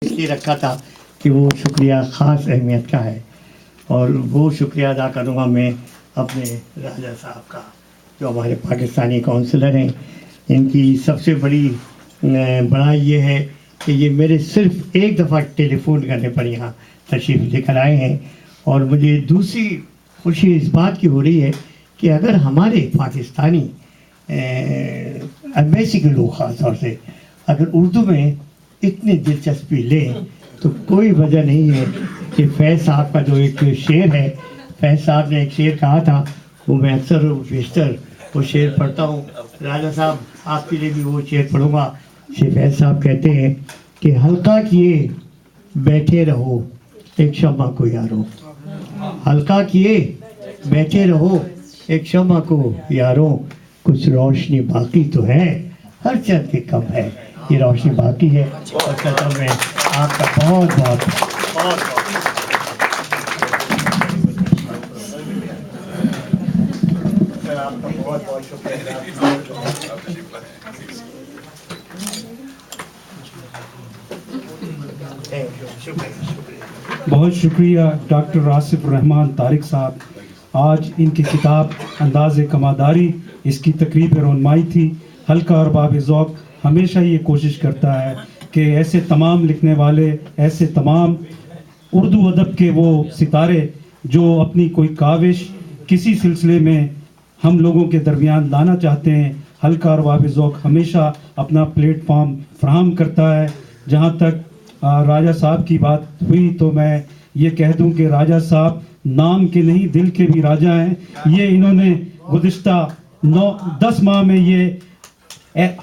اس لیے رکھا تھا کہ وہ شکریہ خاص اہمیت کا ہے، اور وہ شکریہ ادا کروں گا میں اپنے راجہ صاحب کا جو ہمارے پاکستانی کونسلر ہیں. ان کی سب سے بڑی بڑائی یہ ہے کہ یہ میرے صرف ایک دفعہ ٹیلی فون کرنے پر یہاں تشریف لے کر آئے ہیں. اور مجھے دوسری خوشی اس بات کی ہو رہی ہے کہ اگر ہمارے پاکستانی ایمبیسی کے لوگ خاص طور سے اگر اردو میں اتنی دلچسپی لیں تو کوئی وجہ نہیں ہے کہ فیض صاحب کا جو ایک شعر ہے، فیض صاحب نے ایک شعر کہا تھا، وہ میں اکثر و بیشتر وہ شعر پڑھتا ہوں. راجہ صاحب آپ کے لیے بھی وہ شعر پڑھوں گا. فیض صاحب کہتے ہیں کہ ہلکا کیے بیٹھے رہو ایک شمع کو یارو، ہلکا کیے بیٹھے رہو ایک شمع کو یاروں، کچھ روشنی باقی تو ہے ہر چند کے کم ہے. یہ روشنی باقی ہے، اور کہتا میں آپ کا بہت بہت بہت سر آپ کا بہت بہت شکریہ. بہت شکریہ ڈاکٹر آصف الرحمان طارق صاحب. آج ان کی کتاب انداز کماداری اس کی تقریب رونمائی تھی. ہلکا اور باب ذوق ہمیشہ یہ کوشش کرتا ہے کہ ایسے تمام لکھنے والے، ایسے تمام اردو ادب کے وہ ستارے جو اپنی کوئی کاوش کسی سلسلے میں ہم لوگوں کے درمیان لانا چاہتے ہیں، ہلکا اور باب ذوق ہمیشہ اپنا پلیٹ فارم فراہم کرتا ہے. جہاں تک راجہ صاحب کی بات ہوئی تو میں یہ کہہ دوں کہ راجہ صاحب نام کے نہیں دل کے بھی راجہ ہیں. یہ انہوں نے گزشتہ 10 ماہ میں یہ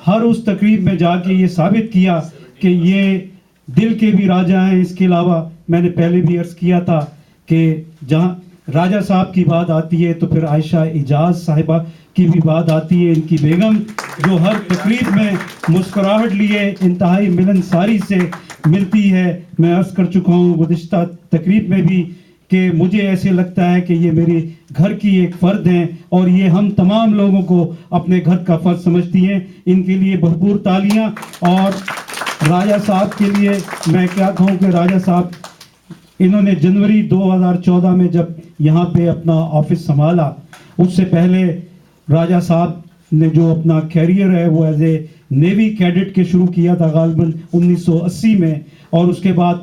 ہر اس تقریب میں جا کے یہ ثابت کیا کہ یہ دل کے بھی راجہ ہیں. اس کے علاوہ میں نے پہلے بھی عرض کیا تھا کہ جہاں راجہ صاحب کی بات آتی ہے تو پھر عائشہ اعجاز صاحبہ کی بھی بات آتی ہے، ان کی بیگم جو ہر تقریب میں مسکراہٹ لیے انتہائی ملنساری سے ملتی ہے. میں عرض کر چکا ہوں گزشتہ تقریب میں بھی کہ مجھے ایسے لگتا ہے کہ یہ میرے گھر کی ایک فرد ہیں، اور یہ ہم تمام لوگوں کو اپنے گھر کا فرد سمجھتی ہیں. ان کے لیے بھرپور تالیاں. اور راجہ صاحب کے لیے میں کیا کہوں کہ راجہ صاحب انہوں نے جنوری 2014 میں جب یہاں پہ اپنا آفس سنبھالا، اس سے پہلے راجہ صاحب نے جو اپنا کیریئر ہے وہ ایز اے نیوی کیڈٹ کے شروع کیا تھا غالباً 1980 میں. اور اس کے بعد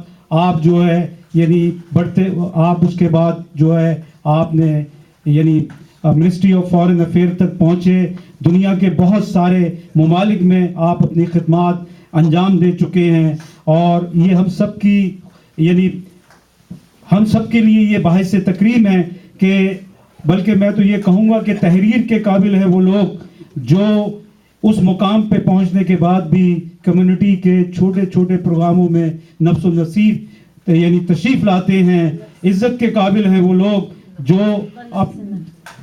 آپ جو ہے یعنی آپ اس کے بعد جو ہے آپ نے یعنی منسٹری آف فارن افیئر تک پہنچے. دنیا کے بہت سارے ممالک میں آپ اپنی خدمات انجام دے چکے ہیں، اور یہ ہم سب کی یعنی ہم سب کے لیے یہ باعث تکریم ہے کہ بلکہ میں تو یہ کہوں گا کہ تحریر کے قابل ہے وہ لوگ جو اس مقام پہ پہنچنے کے بعد بھی کمیونٹی کے چھوٹے چھوٹے پروگراموں میں نفس و نصیب یعنی تشریف لاتے ہیں. عزت کے قابل ہیں وہ لوگ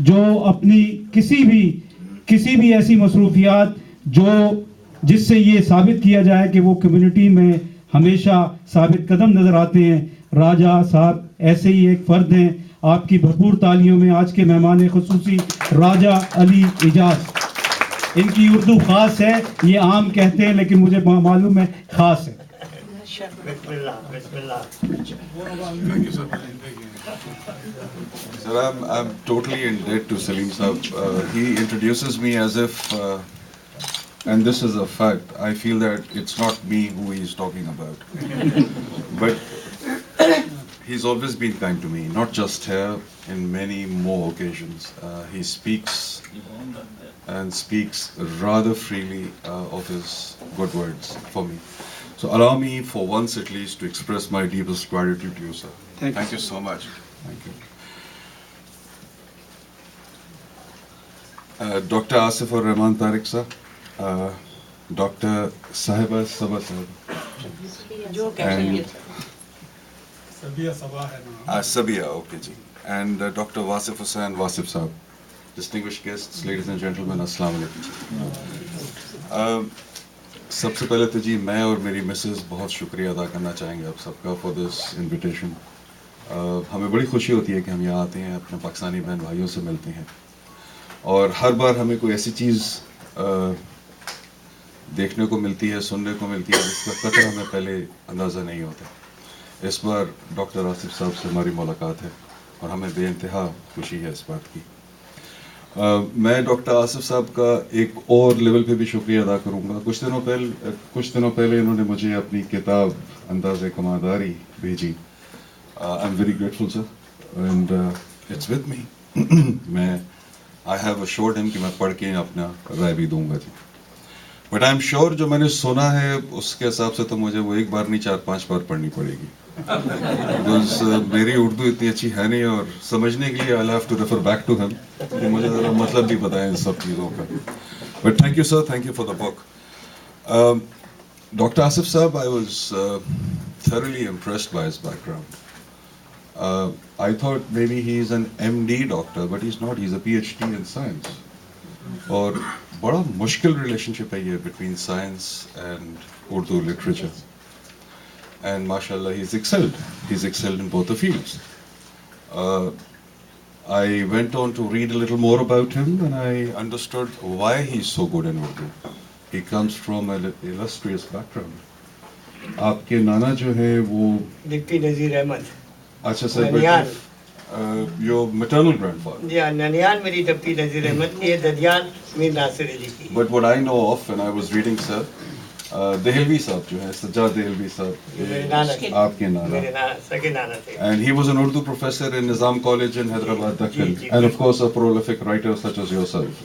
جو اپنی کسی بھی ایسی مصروفیات جس سے یہ ثابت کیا جائے کہ وہ کمیونٹی میں ہمیشہ ثابت قدم نظر آتے ہیں. راجہ صاحب ایسے ہی ایک فرد ہیں. آپ کی بھرپور تالیوں میں آج کے مہمان خصوصی راجہ علی اعجاز. ان کی اردو خاص ہے، یہ عام کہتے ہیں لیکن مجھے معلوم ہے خاص ہے. بسم اللہ بسم اللہ. Sir, I'm totally in debt to Salim Saab. He introduces me as if, and this is a fact, I feel that it's not me who he's talking about. But he's always been kind to me, not just here, in many more occasions. He speaks rather freely of his good words for me. So allow me for once at least to express my deepest gratitude to you, sir. Thank you so much. Thank you. Dr. Asif Rahman Tariq sir, Dr. Sahiba Sabah sahib, and Sabia, okay ji, and Dr. Wasif Hussain Wasif sahib, distinguished guests, ladies and gentlemen, assalamu alaikum. سب سے پہلے تو جی میں اور میری Mrs بہت شکریہ ادا کرنا چاہیں گے آپ سب کا فار دس انویٹیشن. ہمیں بڑی خوشی ہوتی ہے کہ ہم یہاں آتے ہیں، اپنے پاکستانی بہن بھائیوں سے ملتے ہیں، اور ہر بار ہمیں کوئی ایسی چیز دیکھنے کو ملتی ہے, سننے کو ملتی ہے, جس کا قطر ہمیں پہلے اندازہ نہیں ہوتا. اس بار ڈاکٹر آصف صاحب سے ہماری ملاقات ہے اور ہمیں بے انتہا خوشی ہے اس بات کی. میں ڈاکٹر آصف صاحب کا ایک اور لیول پہ بھی شکریہ ادا کروں گا. کچھ دنوں پہلے انہوں نے مجھے اپنی کتاب انداز کماداری بھیجی. I am very grateful sir and it's with me. میں آئی ہیو اشورڈ ہم کہ میں پڑھ کے اپنا رائے بھی دوں گا جی. بٹ آئی ایم شیور جو میں نے سنا ہے اس کے حساب سے تو مجھے وہ ایک بار نہیں 4-5 بار پڑھنی پڑے گی. بیکاز میری اردو اتنی اچھی ہے نہیں اور سمجھنے کے لیے I have to refer back to ہم کہ مجھے ذرا مطلب بھی بتائیں ان سب چیزوں کا. But thank you sir, thank you for the book. Doctor Asif صاحب, I was thoroughly impressed by his background. I thought maybe he is an MD doctor, but he's not. He's a PhD in science. اور بڑا مشکل relation شپ ہے یہ between science and Urdu literature. And ماشاء اللہ he's excelled in both the fields. I went on to read a little more about him and I understood why he's so good in Urdu. He comes from an illustrious background. آپ کے نانا جو ہے وہ deputy Nazir Ahmad. اچھا سر, ننیال. your maternal grandfather. جی ہاں, ننیال میری deputy Nazir Ahmad کی ہے, ددیال میر ناصر علی کی. But what I know of when I was reading sir, Dehlavi صاحب جو ہے, سجاد دہلوی صاحب, میرے نانا, آپ کے نانا, میرے سگے نانا تھے. and he was an Urdu professor in Nizam College in Hyderabad, Dakhan, and of course a prolific writer such as yourself.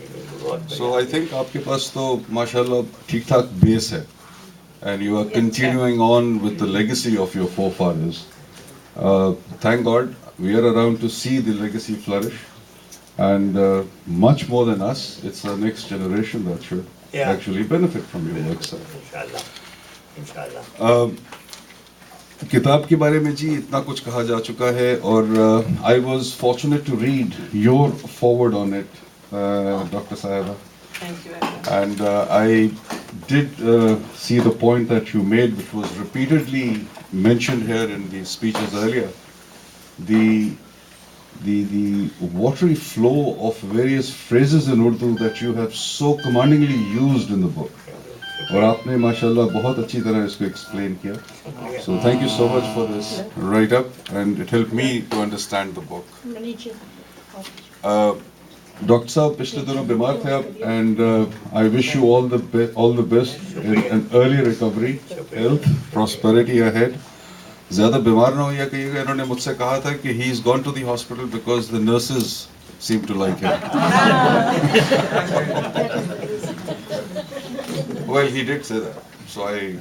So I think آپ کے پاس تو ماشاءاللہ ٹھیک ٹھاک بیس ہے, and you are continuing on with the legacy of your forefathers. Thank God we are around to see the legacy flourish, and much more than us, it's the next generation that should actually benefit from your work, sir. انشاءاللہ. کتاب کے بارے میں جی اتنا کچھ کہا جا چکا ہے, اور I was fortunate to read your forward on it, Dr. Sahiba. Thank you very much. And I did see the point that you made, which was repeatedly mentioned here in the speeches earlier, the watery flow of various phrases in Urdu that you have so commandingly used in the book. اور آپ نے ماشاءاللہ بہت اچھی طرح اس کو explain کیا. So thank you so much for this write up, and it helped me to understand the book. Doctor صاحب پچھلے دنوں بیمار تھے آپ, and I wish you all the best in an early recovery, health, prosperity ahead. زیادہ بیمار نہ ہوئیے کہیے گا. انہوں نے مجھ سے کہا تھا کہ he is gone to the hospital because the nurses seem to like him. Well, he did say that, so I